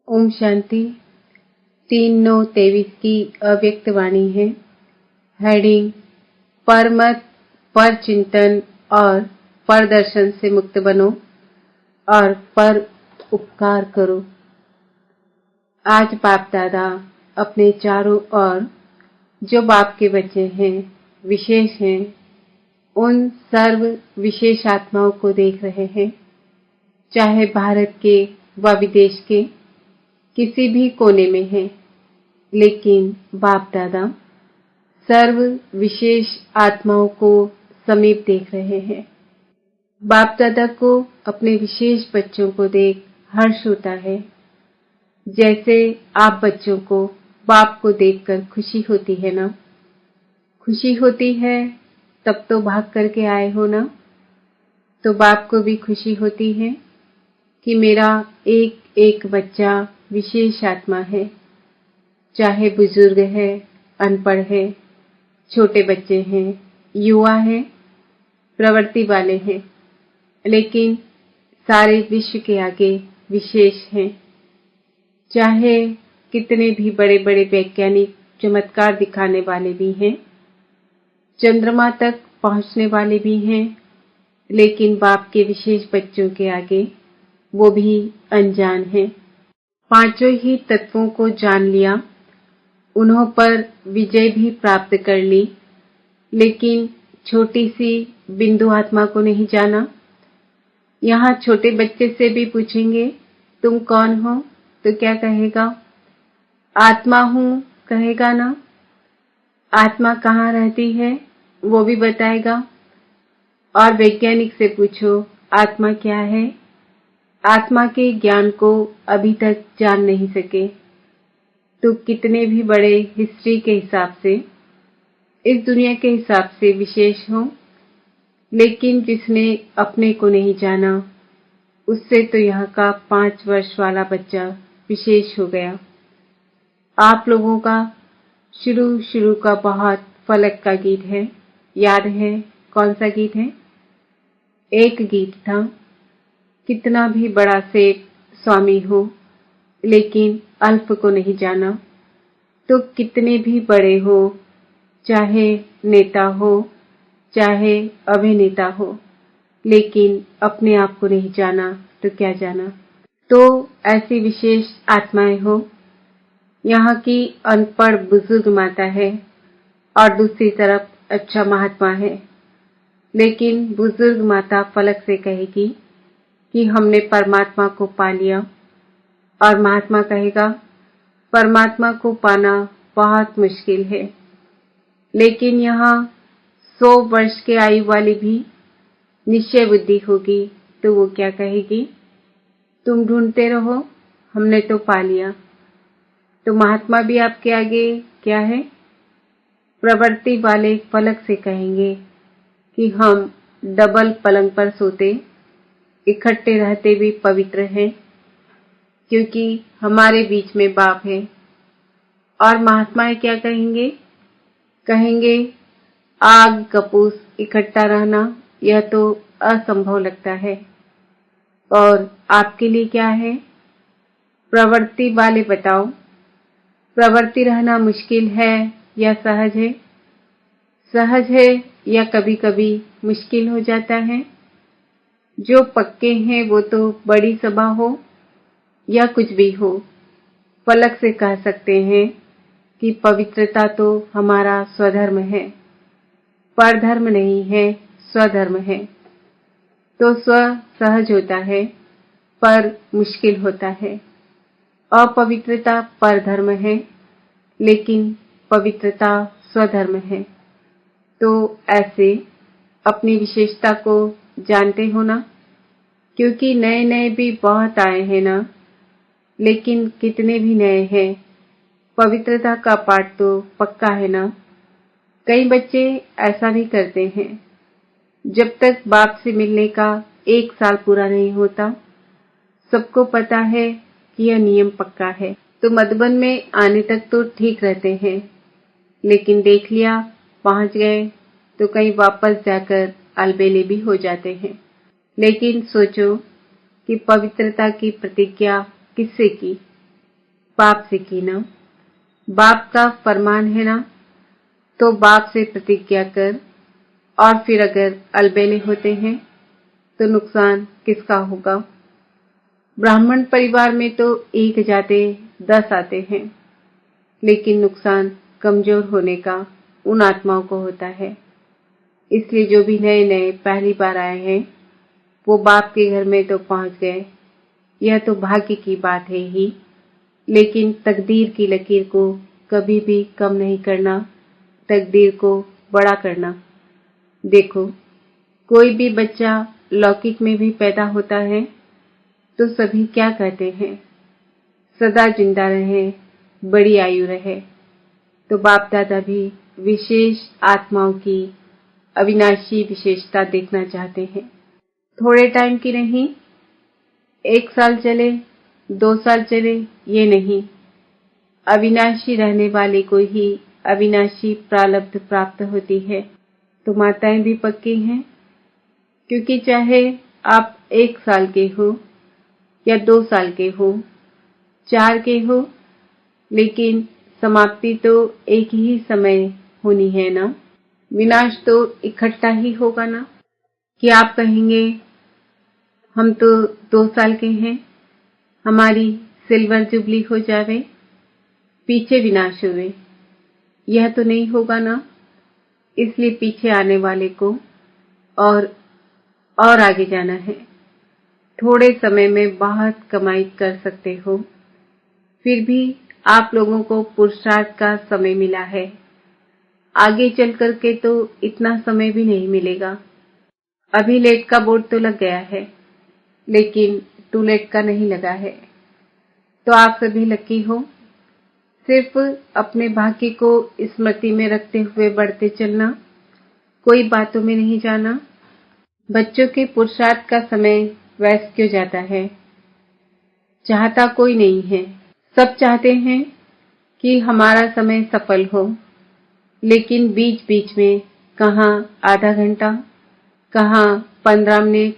ओम शांति। 3/9/23 की अव्यक्त वाणी है। हेडिंग: परमत, पर चिंतन और पर दर्शन से मुक्त बनो और पर उपकार करो। आज बाप दादा अपने चारों ओर जो बाप के बच्चे हैं, विशेष हैं, उन सर्व विशेष आत्माओं को देख रहे हैं, चाहे भारत के व विदेश के किसी भी कोने में है, लेकिन बाप दादा सर्व विशेष आत्माओं को समीप देख रहे हैं। बाप दादा को अपने विशेष बच्चों को देख हर्ष होता है, जैसे आप बच्चों को बाप को देखकर खुशी होती है ना। खुशी होती है तब तो भाग करके आए हो ना। तो बाप को भी खुशी होती है कि मेरा एक एक बच्चा विशेष आत्मा है, चाहे बुजुर्ग है, अनपढ़ है, छोटे बच्चे हैं, युवा हैं, प्रवृत्ति वाले हैं, लेकिन सारे विश्व के आगे विशेष हैं। चाहे कितने भी बड़े बड़े वैज्ञानिक चमत्कार दिखाने वाले भी हैं, चंद्रमा तक पहुंचने वाले भी हैं, लेकिन बाप के विशेष बच्चों के आगे वो भी अनजान हैं। पांचों ही तत्वों को जान लिया, उन्हों पर विजय भी प्राप्त कर ली, लेकिन छोटी सी बिंदु आत्मा को नहीं जाना। यहाँ छोटे बच्चे से भी पूछेंगे तुम कौन हो, तो क्या कहेगा? आत्मा हूँ कहेगा ना। आत्मा कहाँ रहती है वो भी बताएगा। और वैज्ञानिक से पूछो आत्मा क्या है, आत्मा के ज्ञान को अभी तक जान नहीं सके। तो कितने भी बड़े हिस्ट्री के हिसाब से, इस दुनिया के हिसाब से विशेष हो, लेकिन जिसने अपने को नहीं जाना, उससे तो यहाँ का 5 वर्ष वाला बच्चा विशेष हो गया। आप लोगों का शुरू का बहुत फलक का गीत है, याद है? कौन सा गीत है? एक गीत था, कितना भी बड़ा सेठ स्वामी हो, लेकिन अल्प को नहीं जाना, तो कितने भी बड़े हो, चाहे नेता हो, चाहे अभिनेता हो, लेकिन अपने आप को नहीं जाना, तो क्या जाना। तो ऐसी विशेष आत्माएं हो। यहाँ की अनपढ़ बुजुर्ग माता है और दूसरी तरफ अच्छा महात्मा है, लेकिन बुजुर्ग माता फलक से कहेगी कि हमने परमात्मा को पा लिया, और महात्मा कहेगा परमात्मा को पाना बहुत मुश्किल है। लेकिन यहाँ 100 वर्ष के आयु वाली भी निश्चय बुद्धि होगी, तो वो क्या कहेगी? तुम ढूंढते रहो, हमने तो पा लिया। तो महात्मा भी आपके आगे क्या है? प्रवृत्ति वाले फलक से कहेंगे कि हम डबल पलंग पर सोते, इकट्ठे रहते भी पवित्र हैं, क्योंकि हमारे बीच में बाप है। और महात्माएं क्या कहेंगे? कहेंगे आग कपूस इकट्ठा रहना यह तो असंभव लगता है। और आपके लिए क्या है? प्रवृत्ति वाले बताओ, प्रवृत्ति रहना मुश्किल है या सहज है? सहज है या कभी कभी मुश्किल हो जाता है? जो पक्के हैं वो तो बड़ी सभा हो या कुछ भी हो, फलक से कह सकते हैं कि पवित्रता तो हमारा स्वधर्म है, परधर्म नहीं है, स्वधर्म है। तो स्व सहज होता है, पर मुश्किल होता है। अपवित्रता परधर्म है, लेकिन पवित्रता स्वधर्म है। तो ऐसे अपनी विशेषता को जानते हो ना, क्योंकि नए नए भी बहुत आए हैं ना, लेकिन कितने भी नए हैं, पवित्रता का पाठ तो पक्का है ना। कई बच्चे ऐसा भी करते हैं, जब तक बाप से मिलने का 1 साल पूरा नहीं होता, सबको पता है कि यह नियम पक्का है, तो मधुबन में आने तक तो ठीक रहते हैं, लेकिन देख लिया पहुंच गए तो कहीं वापस जाकर अलबेले भी हो जाते हैं। लेकिन सोचो कि पवित्रता की प्रतिज्ञा किससे की? बाप से की ना, बाप का फरमान है ना, तो बाप से प्रतिज्ञा कर। और फिर अगर अलबेले होते हैं तो नुकसान किसका होगा? ब्राह्मण परिवार में तो 1 जाते 10 आते हैं, लेकिन नुकसान कमजोर होने का उन आत्माओं को होता है। इसलिए जो भी नए नए पहली बार आए हैं वो बाप के घर में तो पहुंच गए, यह तो भाग्य की बात है ही, लेकिन तकदीर की लकीर को कभी भी कम नहीं करना, तकदीर को बड़ा करना। देखो, कोई भी बच्चा लौकिक में भी पैदा होता है तो सभी क्या कहते हैं? सदा जिंदा रहे, बड़ी आयु रहे। तो बाप दादा भी विशेष आत्माओं की अविनाशी विशेषता देखना चाहते हैं। थोड़े टाइम की नहीं, 1 साल चले, 2 साल चले, ये नहीं, अविनाशी रहने वाले को ही अविनाशी प्रारब्ध प्राप्त होती है। तो माताएं भी पक्की हैं, क्योंकि चाहे आप 1 साल के हो या 2 साल के हो, 4 के हो, लेकिन समाप्ति तो एक ही समय होनी है ना। विनाश तो इकट्ठा ही होगा ना। कि आप कहेंगे हम तो 2 साल के हैं, हमारी सिल्वर जुबली हो जावे, पीछे विनाश हुए, यह तो नहीं होगा ना। इसलिए पीछे आने वाले को और आगे जाना है। थोड़े समय में बहुत कमाई कर सकते हो, फिर भी आप लोगों को पुरुषार्थ का समय मिला है। आगे चल करके तो इतना समय भी नहीं मिलेगा। अभी लेट का बोर्ड तो लग गया है, लेकिन टू लेट का नहीं लगा है। तो आप सभी लकी हो। सिर्फ अपने भाग्य को स्मृति में रखते हुए बढ़ते चलना, कोई बातों में नहीं जाना। बच्चों के पुरुषार्थ का समय व्यस्त क्यों जाता है? चाहता कोई नहीं है, सब चाहते हैं कि हमारा समय सफल हो, लेकिन बीच बीच में कहाँ आधा घंटा, कहाँ 15 मिनट,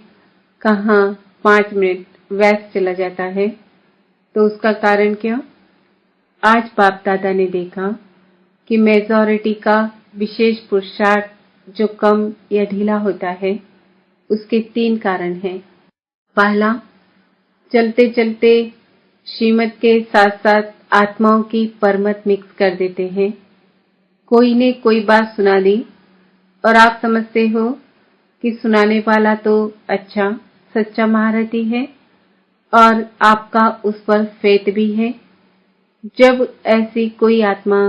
कहाँ 5 मिनट व्यस्त चला जाता है। तो उसका कारण क्या? आज बाप दादा ने देखा कि मेजॉरिटी का विशेष पुरुषार्थ जो कम या ढीला होता है, उसके 3 कारण हैं। पहला, चलते चलते श्रीमत के साथ साथ आत्माओं की परमत मिक्स कर देते हैं। कोई ने कोई बात सुना दी और आप समझते हो कि सुनाने वाला तो अच्छा सच्चा महारथी है और आपका उस पर फेथ भी है। जब ऐसी कोई आत्मा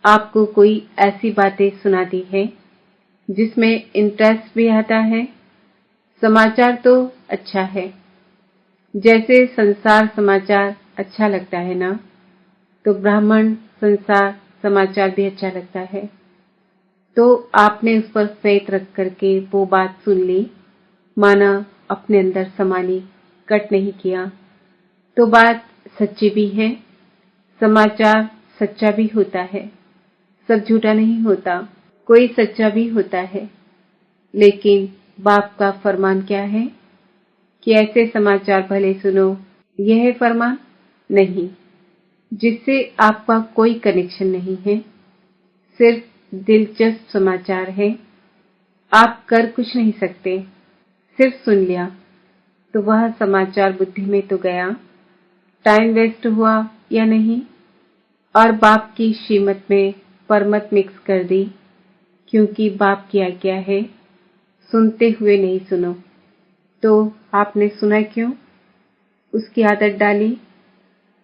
आपको कोई ऐसी बातें सुनाती है जिसमें इंटरेस्ट भी आता है, समाचार तो अच्छा है, जैसे संसार समाचार अच्छा लगता है ना, तो ब्राह्मण संसार समाचार भी अच्छा लगता है। तो आपने उस पर फेथ रख करके वो बात सुन ली, माना अपने अंदर समा ली, कट नहीं किया। तो बात सच्ची भी है, समाचार सच्चा भी होता है, सब झूठा नहीं होता, कोई सच्चा भी होता है। लेकिन बाप का फरमान क्या है कि ऐसे समाचार भले सुनो, यह है फरमान नहीं, जिससे आपका कोई कनेक्शन नहीं है, सिर्फ दिलचस्प समाचार है। आप कर कुछ नहीं सकते, सिर्फ सुन लिया, तो वह समाचार बुद्धि में तो गया, टाइम वेस्ट हुआ या नहीं, और बाप की श्रीमत में परमत मिक्स कर दी, क्योंकि बाप की आज्ञा है सुनते हुए नहीं सुनो। तो आपने सुना क्यों? उसकी आदत डाली।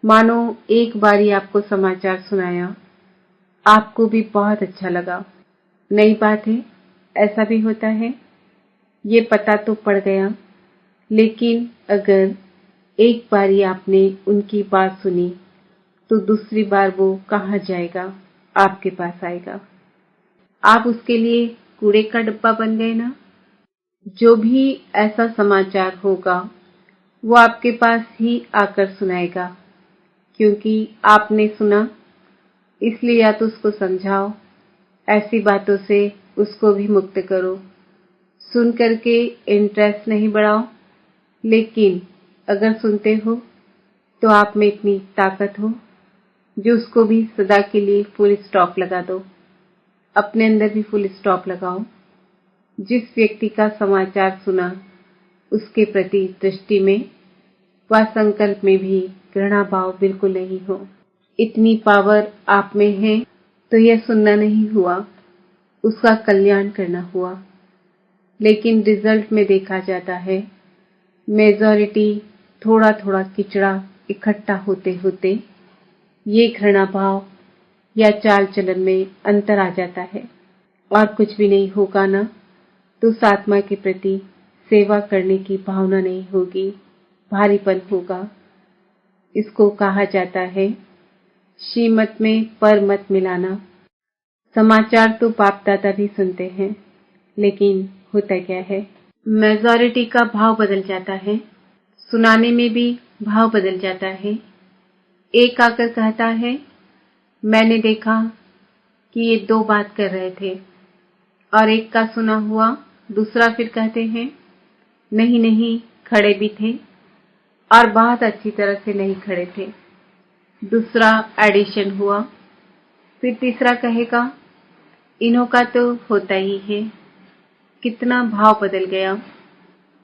मानो एक बारी आपको समाचार सुनाया, आपको भी बहुत अच्छा लगा। नई बात है, ऐसा भी होता है, ये पता तो पड़ गया, लेकिन अगर एक बारी आपने उनकी बात सुनी तो दूसरी बार वो कहाँ जाएगा, आपके पास आएगा। आप उसके लिए कूड़े का डब्बा बन गए ना। जो भी ऐसा समाचार होगा वो आपके पास ही आकर सुनाएगा, क्योंकि आपने सुना, इसलिए या तो उसको समझाओ, ऐसी बातों से उसको भी मुक्त करो। सुन करके इंटरेस्ट नहीं बढ़ाओ, लेकिन अगर सुनते हो तो आप में इतनी ताकत हो जो उसको भी सदा के लिए फुल स्टॉप लगा दो। अपने अंदर भी फुल स्टॉप लगाओ। जिस व्यक्ति का समाचार सुना उसके प्रति दृष्टि में व संकल्प में भी घृणा भाव बिल्कुल नहीं हो। इतनी पावर आप में है तो यह सुनना नहीं हुआ, उसका कल्याण करना हुआ। लेकिन रिजल्ट में देखा जाता है मेजॉरिटी थोड़ा थोड़ा किचड़ा इकट्ठा होते होते ये घृणा भाव या चाल चलन में अंतर आ जाता है और कुछ भी नहीं होगा ना तो उस आत्मा के प्रति सेवा करने की भावना नहीं होगी, भारीपन होगा। इसको कहा जाता है श्रीमत में पर मत मिलाना। समाचार तो बाप दादा भी सुनते हैं, लेकिन होता क्या है मेजॉरिटी का भाव बदल जाता है, सुनाने में भी भाव बदल जाता है। एक आकर कहता है मैंने देखा कि ये दो बात कर रहे थे, और एक का सुना हुआ दूसरा फिर कहते हैं नहीं नहीं खड़े भी थे और बहुत अच्छी तरह से नहीं खड़े थे। दूसरा एडिशन हुआ, फिर तीसरा कहेगा इन्हों का तो होता ही है। कितना भाव बदल गया,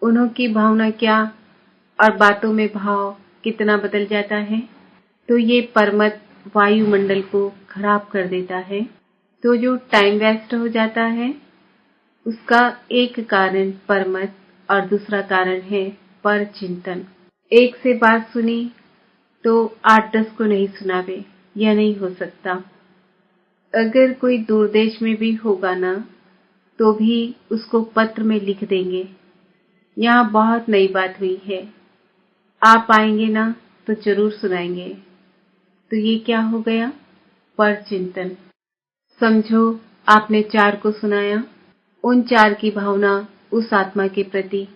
उन्हों की भावना क्या और बातों में भाव कितना बदल जाता है। तो ये परमत वायुमंडल को खराब कर देता है। तो जो टाइम वेस्ट हो जाता है उसका एक कारण परमत और दूसरा कारण है पर चिंतन। एक से बात सुनी तो 8-10 को नहीं सुनावे, यह नहीं हो सकता। अगर कोई दूर देश में भी होगा ना तो भी उसको पत्र में लिख देंगे यहाँ बहुत नई बात हुई है, आप आएंगे ना तो जरूर सुनाएंगे। तो ये क्या हो गया पर चिंतन। समझो आपने 4 को सुनाया, उन 4 की भावना उस आत्मा के प्रति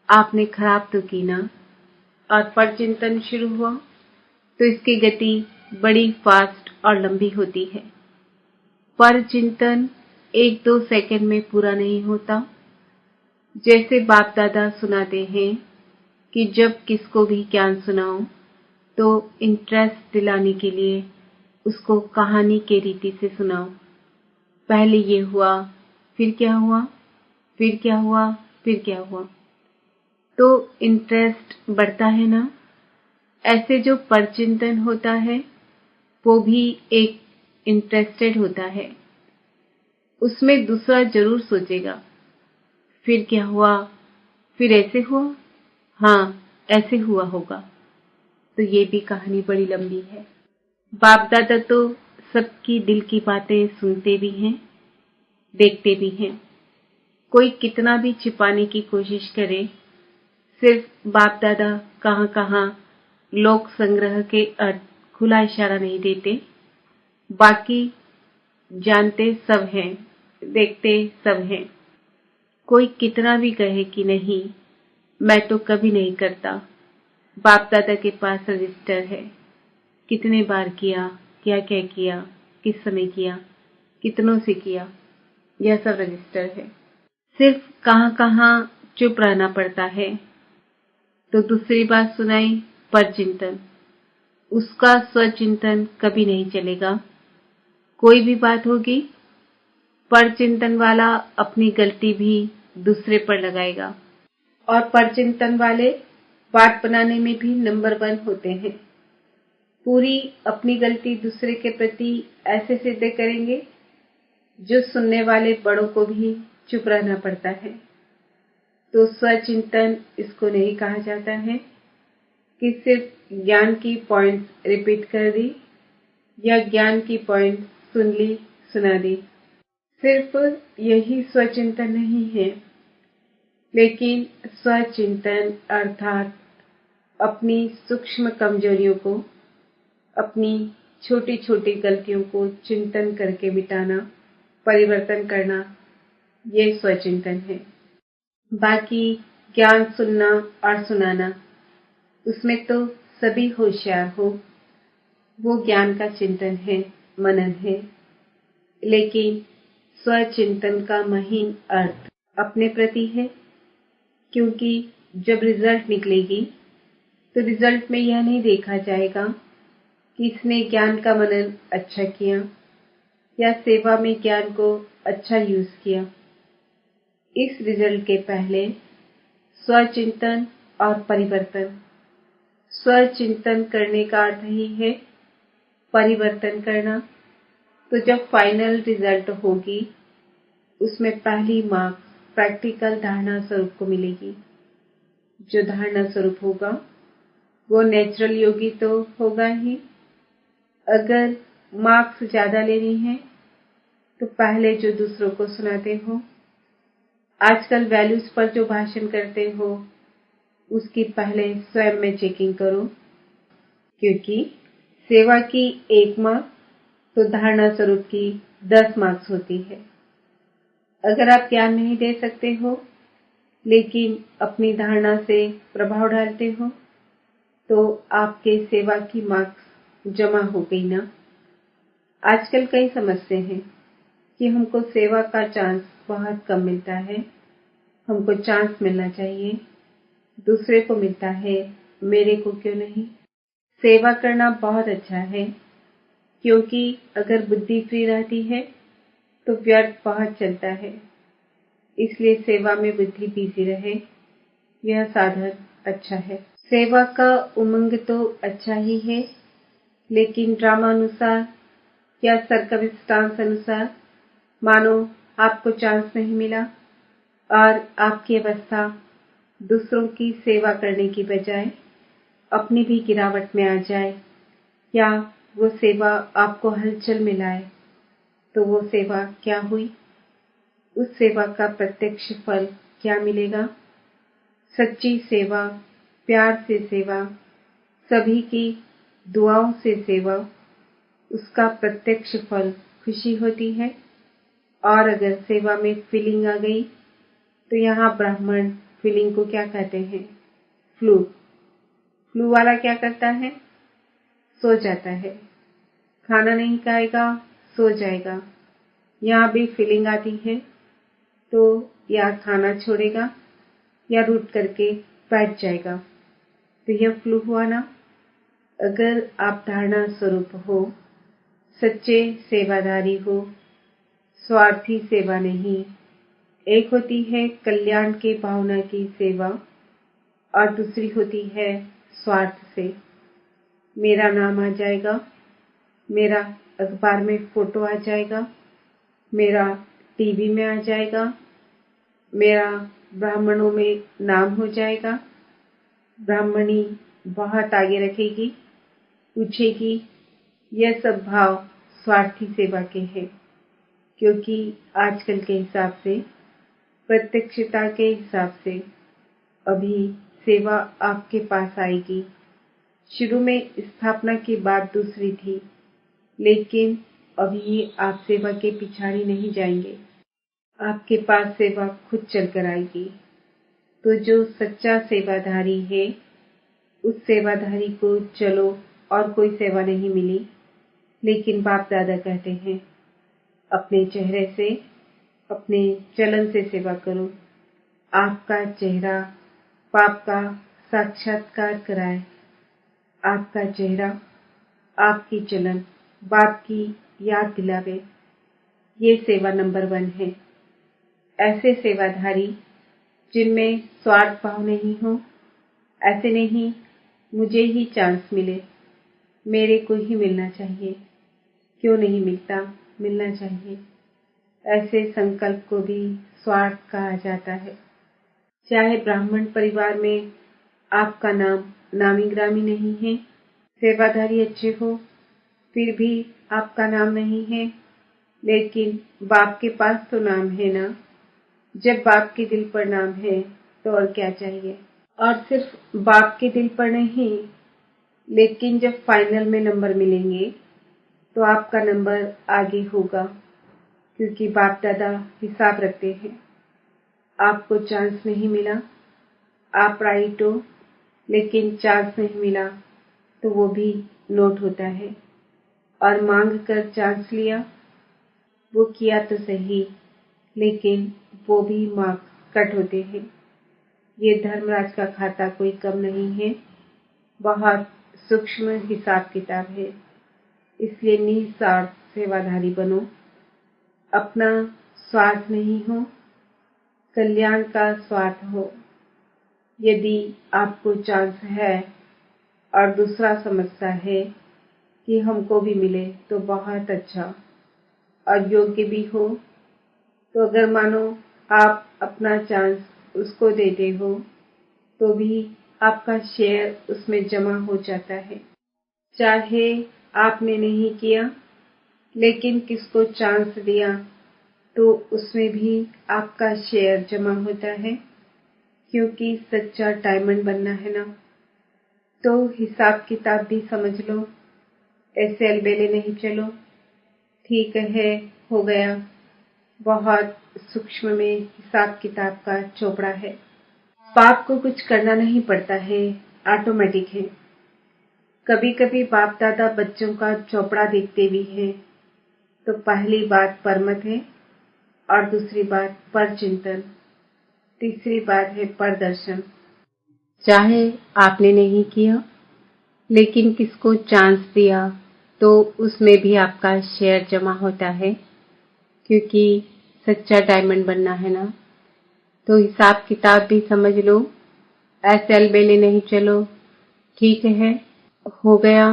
आपने खराब तो की ना, और पर चिंतन शुरू हुआ तो इसकी गति बड़ी फास्ट और लंबी होती है। पर चिंतन 1-2 सेकंड में पूरा नहीं होता। जैसे बाप दादा सुनाते हैं कि जब किसको भी ज्ञान सुनाओ तो इंटरेस्ट दिलाने के लिए उसको कहानी के रीति से सुनाओ। पहले ये हुआ, फिर क्या हुआ, फिर क्या हुआ, फिर क्या हुआ, तो इंटरेस्ट बढ़ता है ना। ऐसे जो परचिंतन होता है वो भी एक इंटरेस्टेड होता है, उसमें दूसरा जरूर सोचेगा फिर क्या हुआ, फिर ऐसे हुआ, हाँ ऐसे हुआ होगा। तो ये भी कहानी बड़ी लंबी है। बाप दादा तो सबकी दिल की बातें सुनते भी हैं, देखते भी हैं। कोई कितना भी छिपाने की कोशिश करे, सिर्फ बाप दादा कहाँ कहाँ लोक संग्रह के अर्थ खुला इशारा नहीं देते, बाकी जानते सब हैं, देखते सब हैं। कोई कितना भी कहे कि नहीं मैं तो कभी नहीं करता, बाप दादा के पास रजिस्टर है, कितने बार किया, क्या क्या किया, किस समय किया, कितनों से किया, यह सब रजिस्टर है। सिर्फ कहाँ कहाँ चुप रहना पड़ता है। तो दूसरी बात सुनाई पर चिंतन, उसका स्वचिंतन कभी नहीं चलेगा। कोई भी बात होगी पर चिंतन वाला अपनी गलती भी दूसरे पर लगाएगा, और पर चिंतन वाले बात बनाने में भी नंबर 1 होते हैं। पूरी अपनी गलती दूसरे के प्रति ऐसे सिद्ध करेंगे जो सुनने वाले बड़ों को भी चुप रहना पड़ता है। तो स्वचिंतन इसको नहीं कहा जाता है कि सिर्फ ज्ञान की पॉइंट्स रिपीट कर दी या ज्ञान की पॉइंट सुन ली, सुना दी। सिर्फ यही स्वचिंतन नहीं है, लेकिन स्वचिंतन अर्थात अपनी सूक्ष्म कमजोरियों को, अपनी छोटी छोटी गलतियों को चिंतन करके मिटाना, परिवर्तन करना, ये स्वचिंतन है। बाकी ज्ञान सुनना और सुनाना, उसमें तो सभी होशियार हो, वो ज्ञान का चिंतन है, मनन है। लेकिन स्वचिंतन का महीन अर्थ अपने प्रति है, क्योंकि जब रिजल्ट निकलेगी तो रिजल्ट में यह नहीं देखा जाएगा किसने ज्ञान का मनन अच्छा किया या सेवा में ज्ञान को अच्छा यूज किया। इस रिजल्ट के पहले स्वचिंतन और परिवर्तन। स्वचिंतन करने का अर्थ ही है परिवर्तन करना। तो जब फाइनल रिजल्ट होगी उसमें पहली मार्क्स प्रैक्टिकल धारणा स्वरूप को मिलेगी। जो धारणा स्वरूप होगा वो नेचुरल योगी तो होगा ही। अगर मार्क्स ज्यादा लेनी है तो पहले जो दूसरों को सुनाते हो, आजकल वैल्यूज पर जो भाषण करते हो, उसकी पहले स्वयं में चेकिंग करो, क्योंकि सेवा की 1 मार्क्स तो धारणा स्वरूप की 10 मार्क्स होती है। अगर आप ज्ञान नहीं दे सकते हो लेकिन अपनी धारणा से प्रभाव डालते हो तो आपके सेवा की मार्क्स जमा हो गई ना। आजकल कई समझते हैं कि हमको सेवा का चांस बहुत कम मिलता है, हमको चांस मिलना चाहिए, दूसरे को मिलता है, मेरे को क्यों नहीं। सेवा करना बहुत अच्छा है, क्योंकि अगर बुद्धि फ्री रहती है तो व्यर्थ बहुत चलता है। इसलिए सेवा में बुद्धि बिजी रहे, यह साधन अच्छा है। सेवा का उमंग तो अच्छा ही है, लेकिन ड्रामा अनुसार या सर्कमस्टांस अनुसार मानो आपको चांस नहीं मिला और आपकी अवस्था दूसरों की सेवा करने की बजाय अपनी भी गिरावट में आ जाए, या वो सेवा आपको हलचल में लाए, तो वो सेवा क्या हुई? उस सेवा का प्रत्यक्ष फल क्या मिलेगा? सच्ची सेवा, प्यार से सेवा, सभी की दुआओं से सेवा, उसका प्रत्यक्ष फल खुशी होती है। और अगर सेवा में फीलिंग आ गई तो यहाँ ब्राह्मण फीलिंग को क्या कहते हैं? फ्लू। फ्लू वाला क्या करता है? सो जाता है, खाना नहीं खाएगा, सो जाएगा। यहाँ भी फीलिंग आती है तो या खाना छोड़ेगा या रूठ करके बैठ जाएगा। तो यह फ्लू हुआ ना। अगर आप धारणा स्वरूप हो, सच्चे सेवादारी हो, स्वार्थी सेवा नहीं। एक होती है कल्याण की भावना की सेवा और दूसरी होती है स्वार्थ से। मेरा नाम आ जाएगा, मेरा अखबार में फोटो आ जाएगा, मेरा टीवी में आ जाएगा, मेरा ब्राह्मणों में नाम हो जाएगा। ब्राह्मणी बहुत आगे रखेगी, पूछेगी, यह सब भाव स्वार्थी सेवा के हैं, क्योंकि आजकल के हिसाब से, प्रत्यक्षता के हिसाब से अभी सेवा आपके पास आएगी। शुरू में स्थापना की बात दूसरी थी, लेकिन अभी आप सेवा के पिछाड़ी नहीं जाएंगे, आपके पास सेवा खुद चलकर आएगी। तो जो सच्चा सेवाधारी है, उस सेवाधारी को चलो और कोई सेवा नहीं मिली, लेकिन बाप दादा कहते हैं अपने चेहरे से, अपने चलन से सेवा करो। आपका चेहरा पाप का साक्षात्कार कराए, आपका चेहरा, आपकी चलन बाप की याद दिलावे। ये सेवा नंबर 1 है। ऐसे सेवाधारी जिनमें स्वार्थ भाव नहीं हो, ऐसे नहीं मुझे ही चांस मिले, मेरे को ही मिलना चाहिए, क्यों नहीं मिलता, मिलना चाहिए। ऐसे संकल्प को भी स्वार्थ कहा जाता है। चाहे ब्राह्मण परिवार में आपका नाम नामी ग्रामी नहीं है, सेवाधारी अच्छे हो, फिर भी आपका नाम नहीं है, लेकिन बाप के पास तो नाम है ना। जब बाप के दिल पर नाम है तो और क्या चाहिए। और सिर्फ बाप के दिल पर नहीं, लेकिन जब फाइनल में नंबर मिलेंगे तो आपका नंबर आगे होगा, क्योंकि बाप दादा हिसाब रखते हैं। आपको चांस नहीं मिला, आप राइट हो, लेकिन चांस नहीं मिला तो वो भी नोट होता है। और मांग कर चांस लिया, वो किया तो सही, लेकिन वो भी मार्क्स कट होते हैं। ये धर्मराज का खाता कोई कम नहीं है, बहुत सूक्ष्म हिसाब किताब है। इसलिए निस्वार्थ सेवाधारी बनो। अपना स्वार्थ नहीं हो, कल्याण का स्वार्थ हो। यदि आपको चांस है और दूसरा समझता है कि हमको भी मिले तो बहुत अच्छा और योग्य भी हो, तो अगर मानो आप अपना चांस उसको देते हो तो भी आपका शेयर उसमें जमा हो जाता है। चाहे आपने नहीं किया लेकिन किसको चांस दिया तो उसमें भी आपका शेयर जमा होता है, क्योंकि सच्चा डायमंड बनना है ना। तो हिसाब किताब भी समझ लो, ऐसे अलबेले नहीं चलो। ठीक है, हो गया। बहुत सूक्ष्म में हिसाब किताब का चोपड़ा है। बाप को कुछ करना नहीं पड़ता है, ऑटोमेटिक है। कभी कभी बाप दादा बच्चों का चोपड़ा देखते भी हैं। तो पहली बात परमत है और दूसरी बात पर चिंतन, तीसरी बात है प्रदर्शन। चाहे आपने नहीं किया लेकिन किसको चांस दिया तो उसमें भी आपका शेयर जमा होता है, क्योंकि सच्चा डायमंड बनना है ना। तो हिसाब किताब भी समझ लो, ऐसे अलबेले नहीं चलो। ठीक है, हो गया।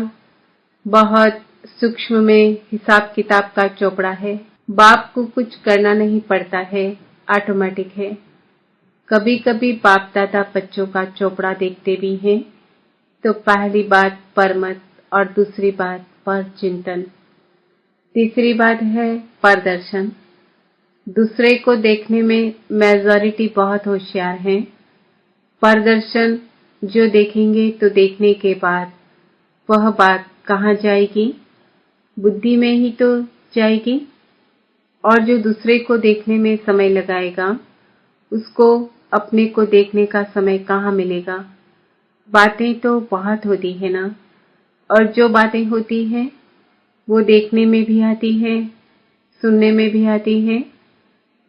बहुत सूक्ष्म में हिसाब किताब का चोपड़ा है। बाप को कुछ करना नहीं पड़ता है, ऑटोमेटिक है। कभी कभी बाप दादा बच्चों का चोपड़ा देखते भी हैं। तो पहली बात परमत और दूसरी बात पर चिंतन, तीसरी बात है प्रदर्शन। दूसरे को देखने में मेजॉरिटी बहुत होशियार हैं। प्रदर्शन जो देखेंगे तो देखने के बाद वह बात कहाँ जाएगी? बुद्धि में ही तो जाएगी। और जो दूसरे को देखने में समय लगाएगा उसको अपने को देखने का समय कहाँ मिलेगा? बातें तो बहुत होती है ना, और जो बातें होती हैं वो देखने में भी आती हैं, सुनने में भी आती हैं।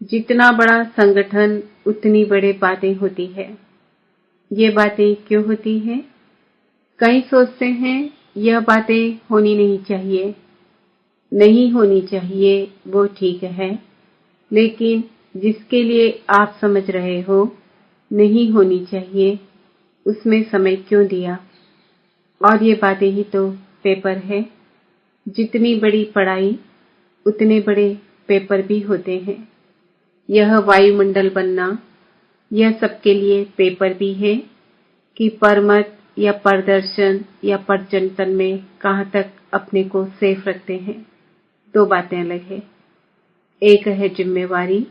जितना बड़ा संगठन उतनी बड़ी बातें होती है। ये बातें क्यों होती हैं? कई सोचते हैं यह बातें होनी नहीं चाहिए। नहीं होनी चाहिए वो ठीक है, लेकिन जिसके लिए आप समझ रहे हो नहीं होनी चाहिए उसमें समय क्यों दिया? और ये बातें ही तो पेपर है। जितनी बड़ी पढ़ाई उतने बड़े पेपर भी होते हैं। यह वायुमंडल बनना, यह सबके लिए पेपर भी है कि परमत या प्रदर्शन या प्रचिंतन में कहाँ तक अपने को सेफ रखते हैं। दो बातें अलग है। एक है जिम्मेवारी,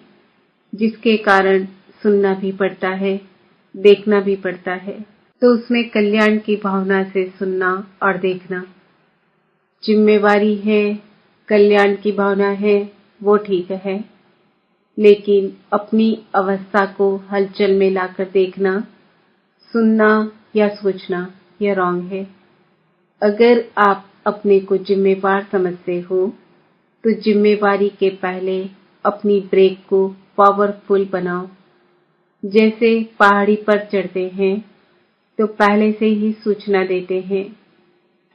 जिसके कारण सुनना भी पड़ता है, देखना भी पड़ता है। तो उसमें कल्याण की भावना से सुनना और देखना। जिम्मेवारी है, कल्याण की भावना है, वो ठीक है, लेकिन अपनी अवस्था को हलचल में लाकर देखना, सुनना या सोचना, यह रॉन्ग है। अगर आप अपने को जिम्मेवार समझते हो तो जिम्मेवारी के पहले अपनी ब्रेक को पावरफुल बनाओ। जैसे पहाड़ी पर चढ़ते हैं तो पहले से ही सूचना देते हैं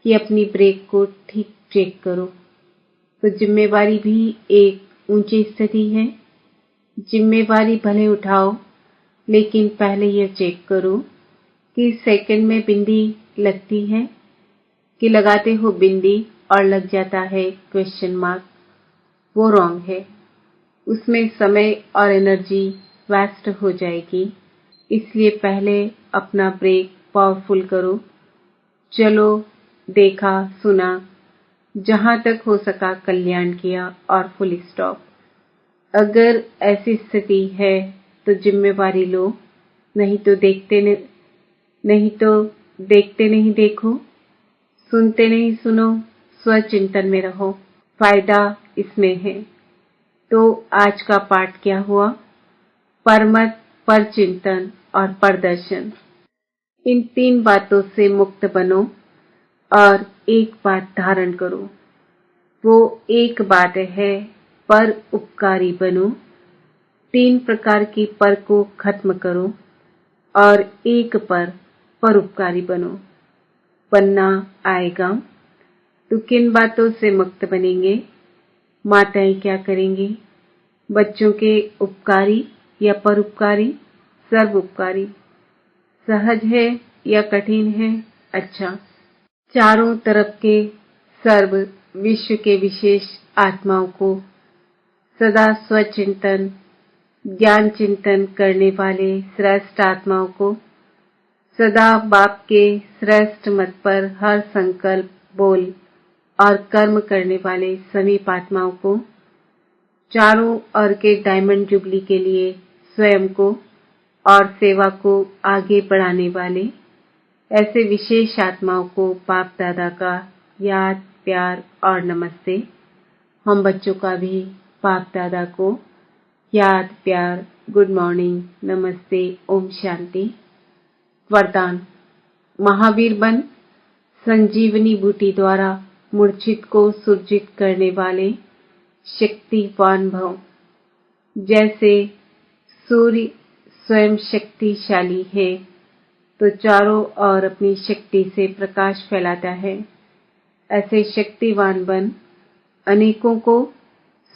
कि अपनी ब्रेक को ठीक चेक करो। तो जिम्मेवारी भी एक ऊंची स्थिति है। जिम्मेवारी भले उठाओ, लेकिन पहले यह चेक करो कि सेकंड में बिंदी लगती है कि लगाते हो बिंदी और लग जाता है क्वेश्चन मार्क। वो रॉन्ग है। उसमें समय और एनर्जी वेस्ट हो जाएगी। इसलिए पहले अपना ब्रेक पावरफुल करो। चलो, देखा, सुना, जहां तक हो सका कल्याण किया और फुल स्टॉप। अगर ऐसी स्थिति है तो जिम्मेवारी लो, नहीं तो देखते नहीं देखो, सुनते नहीं सुनो, स्वचिंतन में रहो। फायदा इसमें है। तो आज का पाठ क्या हुआ? परमत, परचिंतन और प्रदर्शन। इन तीन बातों से मुक्त बनो और एक बात धारण करो। वो एक बात है पर उपकारी बनो। तीन प्रकार की पर को खत्म करो और एक पर परोपकारी बनो। बनना आएगा तो किन बातों से मुक्त बनेंगे? माताएं क्या करेंगी? बच्चों के उपकारी या परोपकारी, सर्वोपकारी? सहज है या कठिन है? अच्छा, चारों तरफ के सर्व विश्व के विशेष आत्माओं को सदा स्वचिंतन ज्ञान चिंतन करने वाले श्रेष्ठ आत्माओं को, सदा बाप के श्रेष्ठ मत पर हर संकल्प, बोल और कर्म करने वाले समीप आत्माओं को, चारों ओर के डायमंड जुबली के लिए स्वयं को और सेवा को आगे बढ़ाने वाले ऐसे विशेष आत्माओं को बाप दादा का याद, प्यार और नमस्ते। हम बच्चों का भी बाप दादा को याद, प्यार, गुड मॉर्निंग, नमस्ते, ओम शांति। वरदान: महावीर बन संजीवनी बूटी द्वारा मूर्छित को सुरजित करने वाले शक्तिवान भव। जैसे सूर्य स्वयं शक्तिशाली है तो चारों ओर अपनी शक्ति से प्रकाश फैलाता है, ऐसे शक्तिवान बन अनेकों को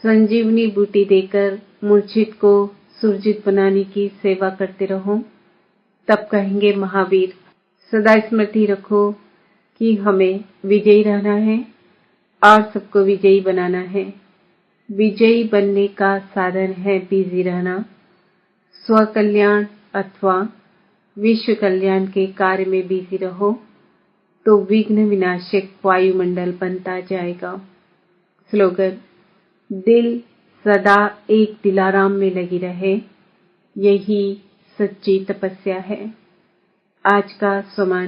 संजीवनी बूटी देकर मूर्छित को सुरजित बनाने की सेवा करते रहो। तब कहेंगे महावीर, सदा स्मृति रखो कि हमें विजयी रहना है और सबको विजयी बनाना है। विजयी बनने का साधन है बिजी रहना। स्व कल्याण अथवा विश्व कल्याण के कार्य में बिजी रहो तो विघ्न विनाशक वायुमंडल बनता जाएगा। स्लोगन: दिल सदा एक दिलाराम में लगी रहे, यही सच्ची तपस्या है। आज का स्वमान